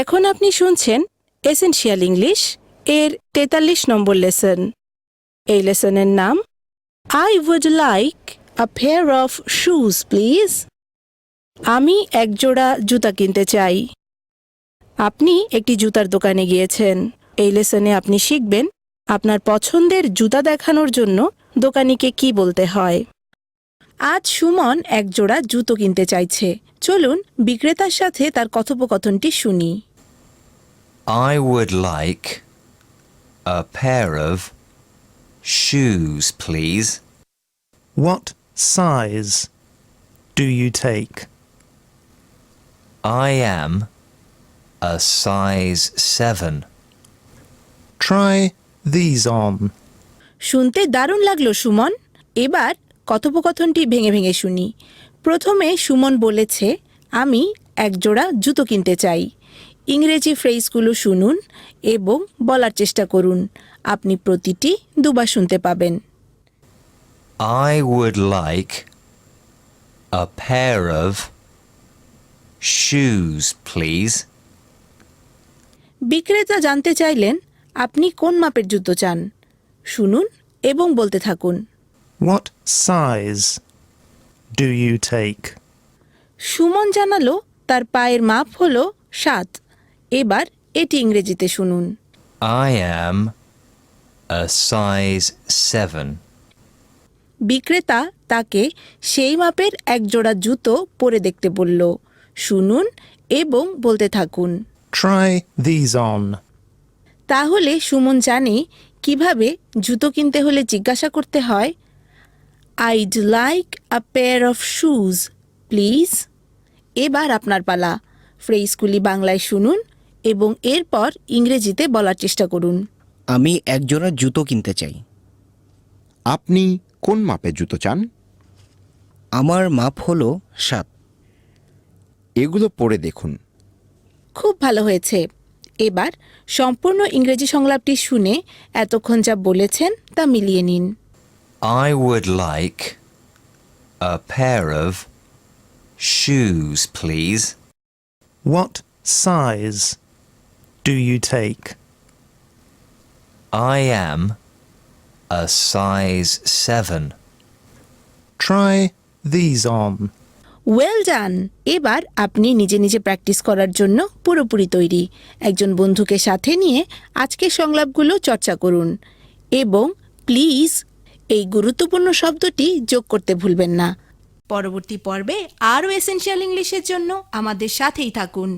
এখন আপনি শুনছেন এসেনশিয়াল ইংলিশ এর ৪৩ নম্বর লেসন। এই লেসনের নাম I would like a pair of shoes, please. আমি একজোড়া জুতা কিনতে চাই। আপনি একটি জুতার দোকানে গিয়েছেন। এই লেসনে আপনি শিখবেন আপনার পছন্দের জুতা দেখানোর জন্য দোকানিকে কি বলতে হয়। আজ সুমন একজোড়া জুতো কিনতে চাইছে। চলুন বিক্রেতার সাথে তার কথোপকথনটি শুনি। I would like a pair of shoes, please. What size do you take? I am a size 7. Try these on. শুনতে দারুণ লাগলো সুমন। এবার কথোপকথনটি ভেঙে ভেঙে শুনি। প্রথমে সুমন বলেছে, আমি একজোড়া জুতো কিনতে চাই। ইংরেজি ফ্রেজগুলো শুনুন এবং বলার চেষ্টা করুন। আপনি প্রতিটি দুবার শুনতে পাবেন। I would like a pair of shoes, please. বিক্রেতা জানতে চাইলেন, আপনি কোন মাপের জুতো চান? শুনুন এবং বলতে থাকুন। What size do you take? Suman জানালো তার পায়ের মাপ হলো 7। এবার এটি ইংরেজিতে শুনুন। I am a size 7. বিক্রেতা তাকে সেই মাপের একজোড়া জুতো পরে দেখতে বলল। শুনুন এবং বলতে থাকুন। Try these on. তাহলে সুমন জানে কিভাবে জুতো কিনতে হলে জিজ্ঞাসা করতে হয়, I'd like a pair of shoes, please. এবার আপনার পালা। ফ্রেজগুলি বাংলায় শুনুন এবং এরপর ইংরেজিতে বলার চেষ্টা করুন। আমি একজোড়া জুতো কিনতে চাই। আপনি কোন মাপের জুতো চান? আমার মাপ হলো 7। এগুলো পরে দেখুন। খুব ভালো হয়েছে। এবার সম্পূর্ণ ইংরেজি সংলাপটি শুনে এতক্ষণ যা বলেছেন তা মিলিয়ে নিন। I would like a pair of shoes, please. What size do you take? I am a size 7. Try these on. Well done. এবার আপনি নিজে নিজে প্র্যাকটিস করার জন্য পুরোপুরি তৈরি। একজন বন্ধুকে সাথে নিয়ে আজকের সংলাপগুলো চর্চা করুন এবং প্লিজ এই গুরুত্বপূর্ণ শব্দটি যোগ করতে ভুলবেন না। পরবর্তী পর্বে আরও এসেনশিয়াল ইংলিশের জন্য আমাদের সাথেই থাকুন।